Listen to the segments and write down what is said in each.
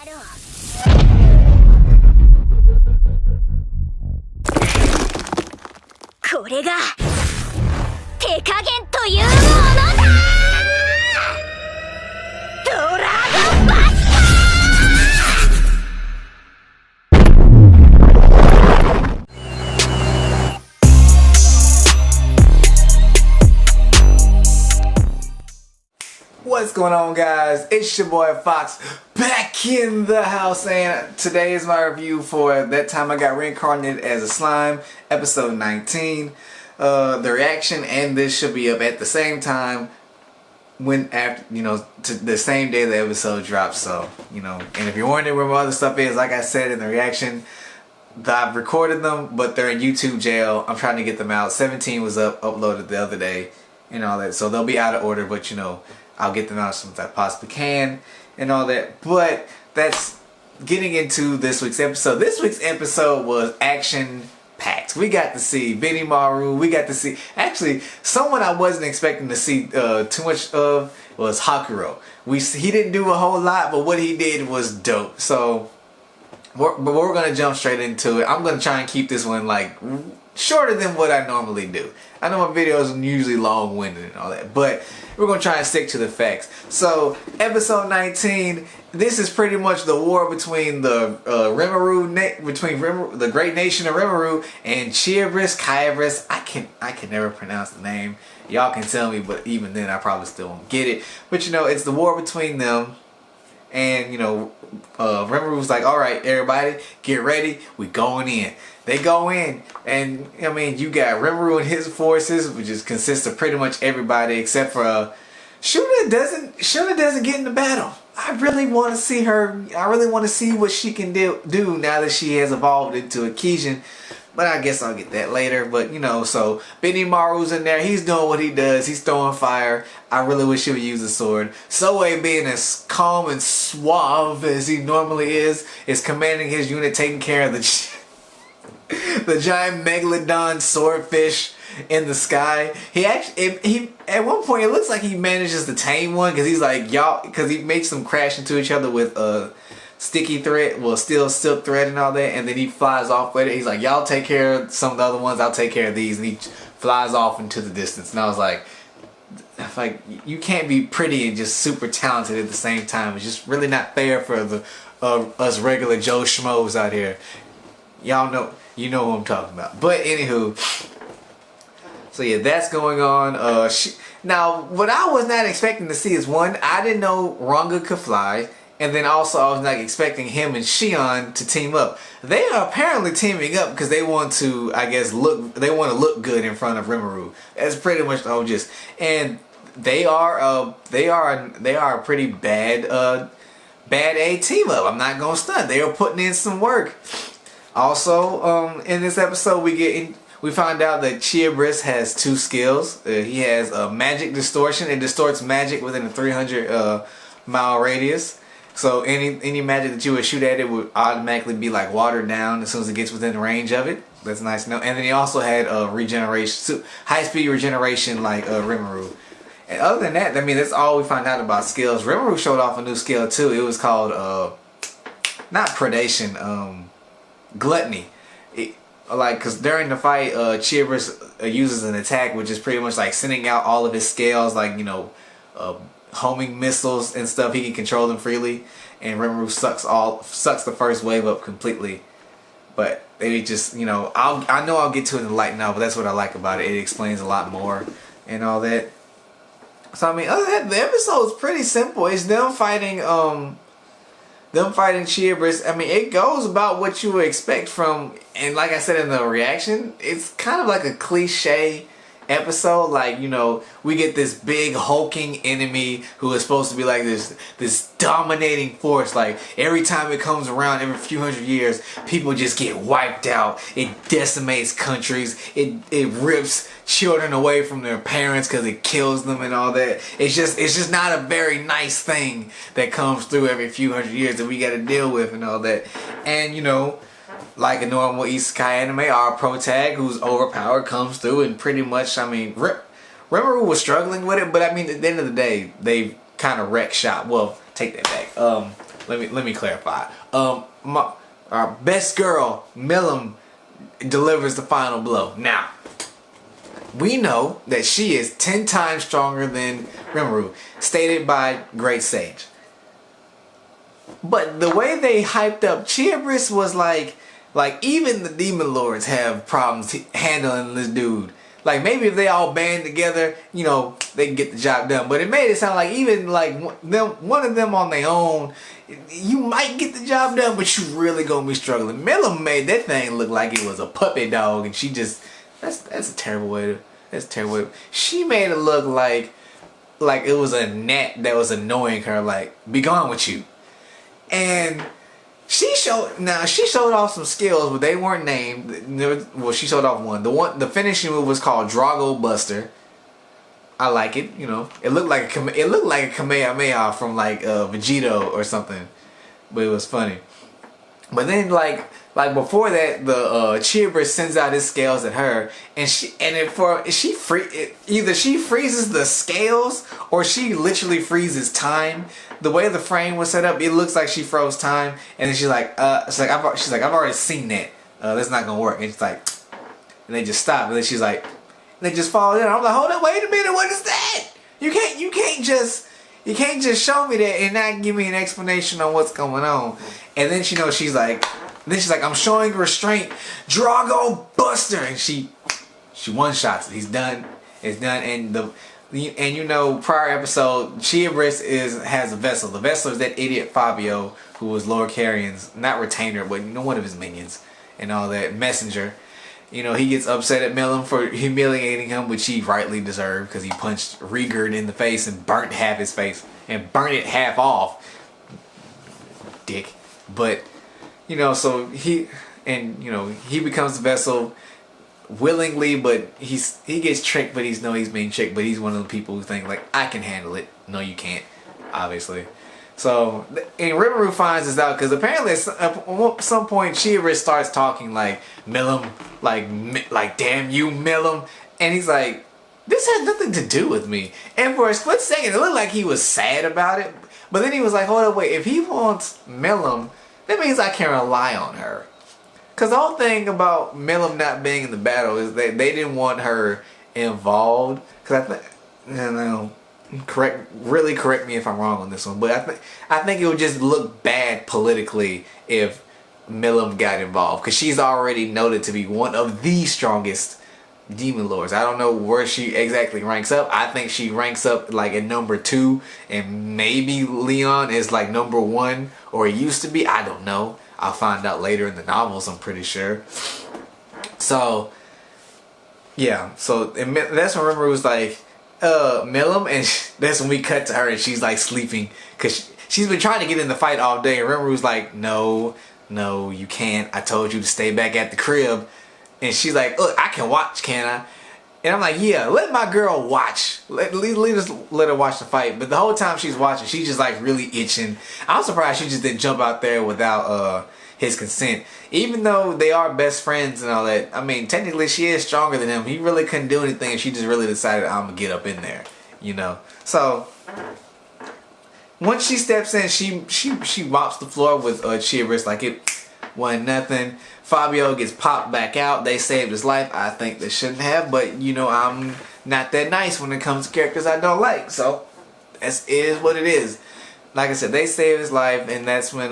これが手加減というものだ。ドラゴンバスター。What's going on, guys? It's your boy Fox back in the house, and today is my review for That Time I Got Reincarnated as a Slime, episode 19. The reaction and this should be up at the same time when after to the same day the episode drops. So and if you're wondering where my other stuff is, like I said in the reaction, I've recorded them, but they're in YouTube jail. I'm trying to get them out. 17 was uploaded the other day and all that, so they'll be out of order, but I'll get them out as soon as I possibly can and all that. But that's getting into this week's episode. This week's episode was action packed. We got to see Benny Maru. We got to see, actually, someone I wasn't expecting to see too much of was Hakuro. He didn't do a whole lot, but what he did was dope. So we're gonna jump straight into it. I'm gonna try and keep this one like shorter than what I normally do. I know my videos are usually long-winded and all that, but we're gonna try and stick to the facts. So episode 19, this is pretty much the war between the the great nation of Rimuru and Kyabris. I can never pronounce the name. Y'all can tell me, but even then I probably still won't get it. But it's the war between them. And Rimuru's like, alright everybody, get ready, we going in. They go in, and you got Rimuru and his forces, which consists of pretty much everybody except for Shuna doesn't get in the battle. I really want to see her. I really want to see what she can do now that she has evolved into a Kijin. But I guess I'll get that later. But so Benny Maru's in there. He's doing what he does. He's throwing fire. I really wish he would use a sword. Soe, being as calm and suave as he normally is commanding his unit, taking care of the giant megalodon swordfish in the sky. He at one point it looks like he manages to tame one, because he's like, y'all, because he makes them crash into each other with sticky thread, steel silk thread and all that, and then he flies off with it. He's like, y'all take care of some of the other ones, I'll take care of these, and he flies off into the distance. And I was like, you can't be pretty and just super talented at the same time. It's just really not fair for the us regular Joe Schmoes out here. Y'all know, who I'm talking about. But anywho, so yeah, that's going on. Now, what I was not expecting to see is, one, I didn't know Ranga could fly. And then also I was not expecting him and Shion to team up. They are apparently teaming up because they want to, I guess, look good in front of Rimuru. That's pretty much the whole gist. And they are a pretty bad A team up. I'm not gonna stunt. They are putting in some work. Also, in this episode we find out that Kyabris has two skills. He has magic distortion. It distorts magic within a 300 mile radius. So any magic that you would shoot at it would automatically be like watered down as soon as it gets within range of it. That's nice to know. And then he also had regeneration, high speed regeneration like Rimuru. And other than that, that's all we find out about skills. Rimuru showed off a new skill too. It was called not predation, gluttony. Because during the fight, Kyabris uses an attack which is pretty much like sending out all of his scales, like homing missiles and stuff. He can control them freely, and Rimuru sucks the first wave up completely. But they just, I know I'll get to it in the light now, but that's what I like about it. It explains a lot more and all that. So other than that, the episode's pretty simple. It's them fighting Kyabris. It goes about what you would expect from, and like I said in the reaction, it's kind of like a cliche episode. Like, we get this big hulking enemy who is supposed to be like this dominating force. Like, every time it comes around, every few hundred years, people just get wiped out. It decimates countries. It rips children away from their parents because it kills them and all that. It's just not a very nice thing that comes through every few hundred years that we got to deal with and all that. And like a normal isekai anime, our protag who's overpowered comes through and pretty much, Rimuru was struggling with it, but at the end of the day, they kind of wrecked shop. Well, take that back. let me clarify. Our best girl, Milim, delivers the final blow. Now, we know that she is 10 times stronger than Rimuru, stated by Great Sage. But the way they hyped up Chiabrus was like even the Demon Lords have problems handling this dude. Like maybe if they all band together, you know, they can get the job done. But it made it sound like even like one of them on their own, you might get the job done, but you really gonna be struggling. Milim made that thing look like it was a puppy dog, and she just that's a terrible way to. She made it look like it was a gnat that was annoying her. Like, be gone with you. And she showed off some skills, but they weren't named. Well, she showed off one. The finishing move was called Drago Buster. I like it. You know, it looked like a Kamehameha from like Vegito or something, but it was funny. But then like before that, the Chiabrus sends out his scales at her, and either she freezes the scales or she literally freezes time. The way the frame was set up, it looks like she froze time, and then she's like, I've already seen that. That's not gonna work. And it's like, and they just stop, and then she's like, they just fall in. I'm like, hold on, wait a minute, what is that? You can't just show me that and not give me an explanation on what's going on. And then she's like, I'm showing restraint, Drago Buster, and she one shots it. He's done. It's done. And you know, prior episode, Chiabrus has a vessel. The vessel is that idiot Fabio, who was Lord Carrion's, not retainer, but one of his minions and all that, messenger. You know, he gets upset at Milim for humiliating him, which he rightly deserved because he punched Rigurd in the face and burnt half his face and burnt it half off. Dick. But, you know, so he becomes the vessel willingly, but he gets tricked, but he's being tricked, but he's one of the people who think like, I can handle it. No, you can't, obviously. So, and Rimuru finds this out because apparently at some point Chiabrus starts talking like Milim, like damn you Milim, and he's like, this has nothing to do with me. And for a split second, it looked like he was sad about it, but then he was like, hold up, wait, if he wants Milim, that means I can rely on her. Because the whole thing about Milim not being in the battle is that they didn't want her involved. Because I think, correct me if I'm wrong on this one, but I think it would just look bad politically if Milim got involved. Because she's already noted to be one of the strongest Demon Lords. I don't know where she exactly ranks up. I think she ranks up like at number 2, and maybe Leon is like number 1, or it used to be. I don't know. I'll find out later in the novels, I'm pretty sure. So, yeah. So, that's when Rimuru was like, Milim, and that's when we cut to her and she's like sleeping. Because she's been trying to get in the fight all day. And Rimuru's like, no, you can't. I told you to stay back at the crib. And she's like, look, I can watch, can I? And I'm like, yeah, let my girl watch. Let her watch the fight. But the whole time she's watching, she's just like really itching. I'm surprised she just didn't jump out there without his consent. Even though they are best friends and all that. I mean, technically she is stronger than him. He really couldn't do anything if she just really decided, I'm going to get up in there. You know? So, once she steps in, she mops the floor with Chiabrus like it wasn't nothing. Fabio gets popped back out. They saved his life. I think they shouldn't have, but you know, I'm not that nice when it comes to characters I don't like. So it is what it is. Like I said, they saved his life, and that's when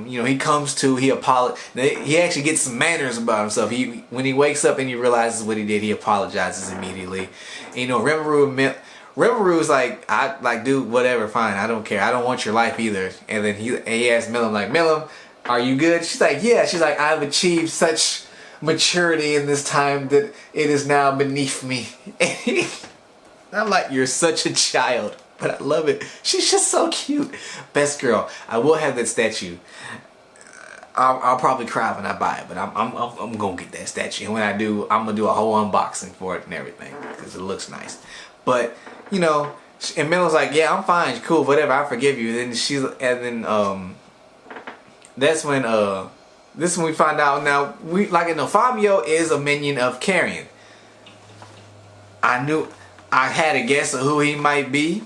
you know, he comes to. He actually gets some manners about himself. When he wakes up and he realizes what he did, he apologizes immediately. And, you know, Rimuru's like, dude, whatever, fine, I don't care. I don't want your life either. And then he asks Milim, like, Milim, are you good? She's like, yeah. She's like, I've achieved such maturity in this time that it is now beneath me. I'm like, you're such a child, but I love it. She's just so cute. Best girl. I will have that statue. I'll probably cry when I buy it, but I'm gonna get that statue. And when I do, I'm gonna do a whole unboxing for it and everything because it looks nice. But you know, and Milim's like, yeah, I'm fine, cool, whatever. I forgive you. And then that's when this is when we find out. Now Fabio is a minion of Carrion. I had a guess of who he might be,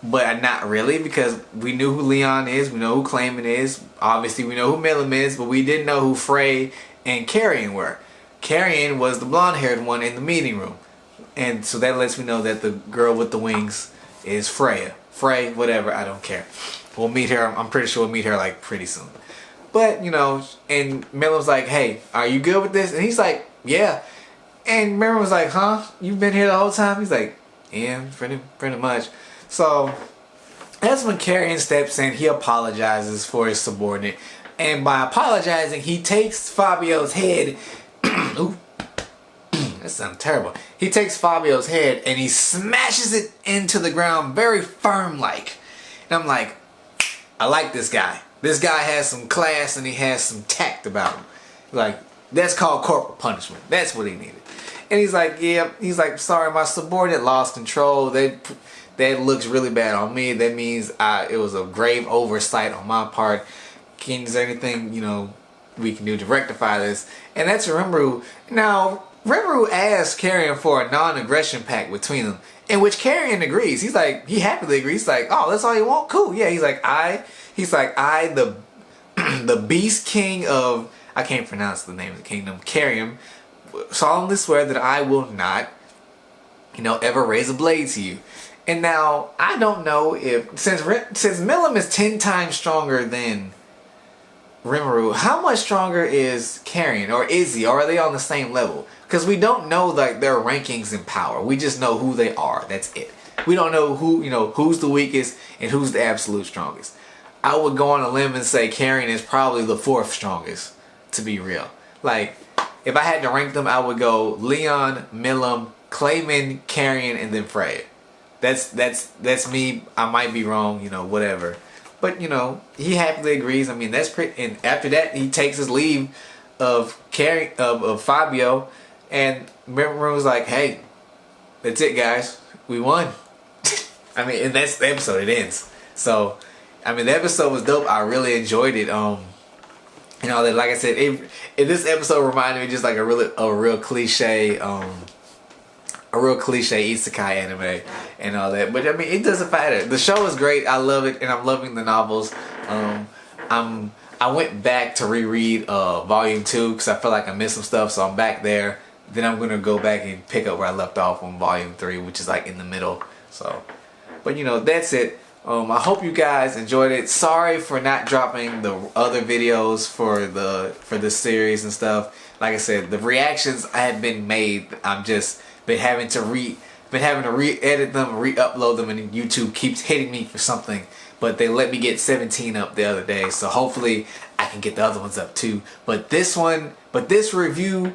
but not really, because we knew who Leon is, we know who Clayman is, obviously we know who Milam is, but we didn't know who Frey and Carrion were. Carrion was the blonde-haired one in the meeting room, and so that lets me know that the girl with the wings is Freya. Frey, whatever, I don't care. We'll meet her, I'm pretty sure we'll meet her like pretty soon. But, you know, and Milam's like, hey, are you good with this? And he's like, yeah. And Miriam was like, huh? You've been here the whole time? He's like, yeah, pretty much. So that's when Carrion steps in. He apologizes for his subordinate. And by apologizing, he takes Fabio's head. Ooh, that sounds terrible. He takes Fabio's head and he smashes it into the ground very firm-like. And I'm like, I like this guy. This guy has some class and he has some tact about him. Like, that's called corporal punishment. That's what he needed. And he's like, yeah, he's like, sorry, my subordinate lost control. That looks really bad on me. That means it was a grave oversight on my part. Is there anything, you know, we can do to rectify this? And that's Rimuru. Now, Rimuru asked Carrion for a non-aggression pact between them, in which Carrion agrees. He's like, he happily agrees. He's like, oh, that's all you want? Cool. Yeah, he's like, I, the Beast King of, I can't pronounce the name of the kingdom, Carrion, solemnly swear that I will not, you know, ever raise a blade to you. And now, I don't know if, since Milam is 10 times stronger than Rimuru, how much stronger is Carrion, or is he, or are they on the same level? Because we don't know like their rankings in power. We just know who they are. That's it. We don't know who, you know, who's the weakest and who's the absolute strongest. I would go on a limb and say Carrion is probably the 4th strongest, to be real. Like, if I had to rank them, I would go Leon, Milam, Clayman, Carrion, and then Freya. That's me. I might be wrong, you know, whatever. But, you know, he happily agrees. I mean, that's pretty. And after that, he takes his leave of Fabio, and Rimuru was like, "Hey, that's it, guys. We won." I mean, and that's the episode. It ends. So, I mean, the episode was dope. I really enjoyed it. You know, like I said, this episode reminded me just like a real cliche. A real cliche isekai anime and all that, but I mean, it doesn't matter. The show is great. I love it, and I'm loving the novels. I went back to reread volume 2 because I feel like I missed some stuff, so I'm back there. Then I'm gonna go back and pick up where I left off on volume 3, which is like in the middle. So, but you know, that's it. I hope you guys enjoyed it. Sorry for not dropping the other videos for this series and stuff. Like I said, the reactions had been made. I'm just been having to re-edit them, re-upload them, and YouTube keeps hitting me for something. But they let me get 17 up the other day, so hopefully I can get the other ones up too. But this review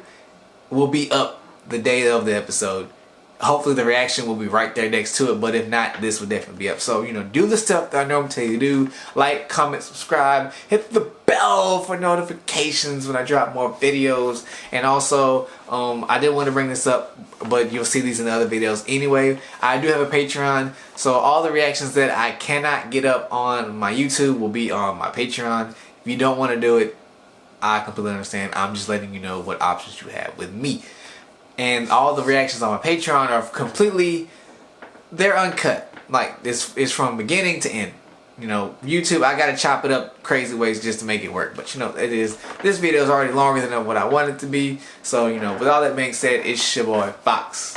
will be up the day of the episode. Hopefully the reaction will be right there next to it, but if not, this will definitely be up. So, you know, do the stuff that I normally tell you to do. Like, comment, subscribe, hit the bell for notifications when I drop more videos. And also, I didn't want to bring this up, but you'll see these in the other videos anyway. I do have a Patreon, so all the reactions that I cannot get up on my YouTube will be on my Patreon. If you don't want to do it, I completely understand. I'm just letting you know what options you have with me. And all the reactions on my Patreon are completely, they're uncut. Like, it's from beginning to end. You know, YouTube, I gotta chop it up crazy ways just to make it work. But you know, this video is already longer than what I want it to be. So, you know, with all that being said, it's your boy Fox.